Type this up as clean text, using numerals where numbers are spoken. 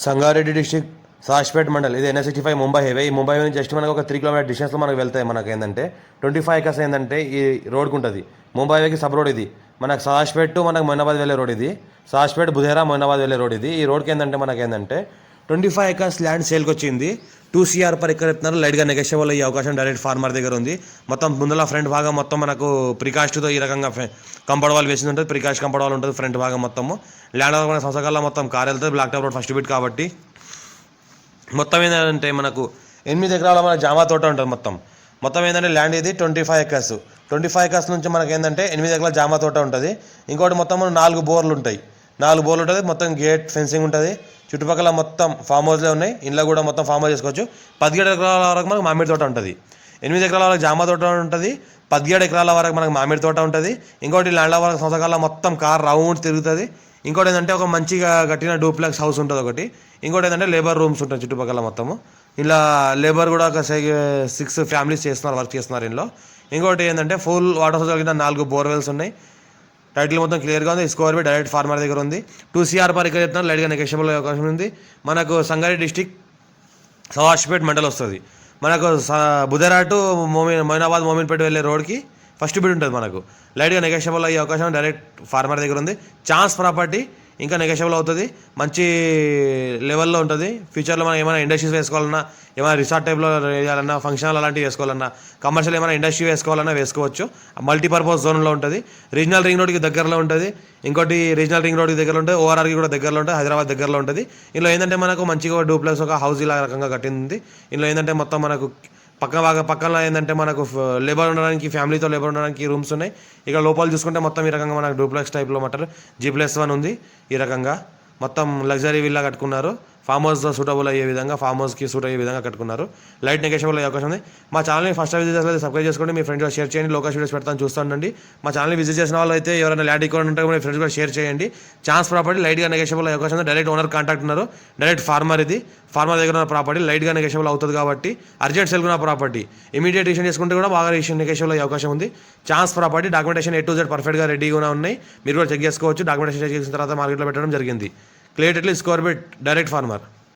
Sangareddy district సాష్పేట్ mandal ఇది NH65 Mumbai highway. ఈ ముంబై నుంచి జస్ట్ మనకు ఒక 3 కిలోమీటర్ డిస్టెన్స్లో మనకు వెళ్తాయి. మనకు ఏంటంటే 25 ఎకర్స్ ఏంటంటే ఈ రోడ్కి ఉంటుంది. ముంబై హైవేకి సబ్ రోడ్ ఇది. మనకు సాష్పేట్ టు మనకు మొయినాబాద్ వెళ్ళే రోడ్ ఇది. సాష్పేట్ బుధేరా మొయినాబాద్ వెళ్ళే రోడ్ ఇది. ఈ రోడ్కి ఏంటంటే మనకి ఏంటంటే 25 ఎకర్స్ ల్యాండ్ సేల్కి వచ్చింది. 2 CR పర్ ఎకర్ చెప్తున్నారు. లైట్గా నెగోషియబుల్ అయ్యే అవకాశం డైరెక్ట్ ఫార్మర్ దగ్గర ఉంది. మొత్తం ముందల ఫ్రంట్ భాగం మొత్తం మనకు ప్రికాస్ట్తో ఈ రకంగా కంపౌండ్ వాల్ వేసింది ఉంటుంది. ప్రికాస్ట్ కంపౌండ్ వాల్ ఉంటుంది ఫ్రంట్ భాగం మొత్తము. ల్యాండ్ మన సంవత్సరాల మొత్తం కార్ వెళ్తుంది. Black top road first bit కాబట్టి మొత్తం ఏంటంటే మనకు 8 ఎకరాల మన జామా తోట ఉంటుంది. మొత్తం ఏంటంటే ల్యాండ్ ఇది 25 ఎకర్స్. 25 ఎకర్స్ నుంచి మనకి ఏంటంటే 8 ఎకరాల జామా తోట ఉంటుంది. ఇంకోటి మొత్తం 4 బోర్లు ఉంటాయి. 4 బోర్లు ఉంటుంది. మొత్తం గేట్ ఫెన్సింగ్ ఉంటుంది. చుట్టుపక్కల మొత్తం ఫామ్ హౌస్లే ఉన్నాయి. ఇంట్లో కూడా మొత్తం ఫామ్ హౌస్ చేసుకోవచ్చు. 17 ఎకరాల వరకు మనకు మామిడి తోట ఉంటుంది. 8 ఎకరాల వరకు జామా తోట ఉంటుంది. 17 ఎకరాల వరకు మనకు మామిడి తోట ఉంటుంది. ఇంకోటి ల్యాండ్ల వరకు సంవత్సరాల మొత్తం కార్ రౌండ్ తిరుగుతుంది. ఇంకోటి ఏంటంటే ఒక మంచిగా కట్టిన డూప్లెక్స్ హౌస్ ఉంటుంది ఒకటి. ఇంకోటి ఏంటంటే లేబర్ రూమ్స్ ఉంటాయి చుట్టుపక్కల మొత్తము. ఇలా లేబర్ కూడా ఒక 6 ఫ్యామిలీస్ వర్క్ చేస్తున్నారు ఇంట్లో. ఇంకోటి ఏంటంటే ఫుల్ వాటర్ సోర్స్ కలిగిన 4 బోర్వెల్స్ ఉన్నాయి. టైటిల్ మొత్తం క్లియర్గా ఉంది. స్కోర్ బి డైరెక్ట్ ఫార్మర్ దగ్గర ఉంది. 2 CR పర్ ఎకర్ చెప్తున్నారు. లైట్గా నెగోషియబుల్ అవకాశం ఉంది. మనకు సంగారెడ్డి డిస్టిక్ సవాష్పేట్ మండల్ వస్తుంది. మనకు బుధేరా టు మొయినాబాద్ మోమిన్పేట వెళ్ళే రోడ్కి ఫస్ట్ బిడ్ ఉంటుంది. మనకు లైట్గా నెగోషియబుల్ అయ్యే అవకాశం డైరెక్ట్ ఫార్మర్ దగ్గర ఉంది. ఛాన్స్ ప్రాపర్టీ ఇంకా నెగోషియబుల్ అవుతుంది. మంచి లెవెల్లో ఉంటుంది. ఫ్యూచర్లో మనం ఏమైనా ఇండస్ట్రీస్ వేసుకోవాలన్నా, ఏమైనా రిసార్ట్ టైప్లో వేయాలన్నా, ఫంక్షన్ అలాంటివి వేసుకోవాలన్నా, కమర్షియల్ ఏమైనా ఇండస్ట్రీ వేసుకోవాలన్నా వేసుకోవచ్చు. మల్టీపర్పస్ జోన్లో ఉంటుంది. రీజనల్ రింగ్ రోడ్కి దగ్గరలో ఉంటుంది. ఇంకోటి రీజనల్ రింగ్ రోడ్కి దగ్గరలో ఉంటుంది. ORRకి కూడా దగ్గరలో ఉంటుంది. హైదరాబాద్ దగ్గరలో ఉంటుంది. ఇందులో ఏంటంటే మనకు మంచిగా డూప్లెక్స్ ఒక హౌస్ ఇలా రకంగా కట్టింది. ఇందులో ఏంటంటే మొత్తం మనకు పక్కన ఏంటంటే మనకు లేబర్ ఉండడానికి, ఫ్యామిలీతో లేబర్ ఉండడానికి రూమ్స్ ఉన్నాయి. ఇక్కడ లోపల చూసుకుంటే మొత్తం ఈ రకంగా మనకు డూప్లెక్స్ టైప్లో G+1 ఉంది. ఈ రకంగా మొత్తం లగ్జరీ విల్లా కట్టుకున్నారు. ఫామ్ హౌస్ సూటబుల్ అయ్యే విధంగా, ఫామ్ హౌస్కి సూట్ అయ్యే విధంగా కట్టుకున్నారు. లైట్ నెగోషియబుల్ అయ్యే అవకాశం ఉంది. మా ఛానల్ని ఫస్ట్ టైం విజిట్ చేస్తే సబ్స్క్రైబ్ చేసుకోండి. మీ ఫ్రెండ్స్ షేర్ చేయండి. లోకల్ వీడియోస్ పెడతాను చూస్తుండండి. మా ఛానల్ని విజిట్ చేసిన వాళ్ళు అయితే ఎవరైనా ల్యాండ్ ఎక్కువ ఉంటే మీ ఫ్రెండ్స్ కూడా షేర్ చేయండి. ఛాన్స్ ప్రాపర్టీ లైట్గా నెగోషియబుల్ అయ్యే అవకాశం ఉంది. డైరెక్ట్ ఓనర్ కాంటాక్ట్ ఉన్నారు. డైరెక్ట్ ఫార్మర్ ఇది. ఫార్మర్ దగ్గర ఉన్న ప్రాపర్టీ లైట్గా నెగోషియబుల్ అవుతుంది కాబట్టి అర్జెంట్ సెల్ ఉన్న ప్రాపర్టీ ఇమీడియట్ రిజిస్ట్రేషన్ చేసుకుంటే కూడా బాగా నెగోషియబుల్ అయ్యే అవకాశం ఉంది. Chance property documentation A to Z పర్ఫెక్ట్గా రెడీగా ఉన్నాయి. మీరు కూడా చెక్ చేసుకోవచ్చు. డాక్యుమెంటేషన్ చెక్ చేసిన తర్వాత మార్కెట్లో పెట్టడం జరిగింది. Clearly score bit direct farmer.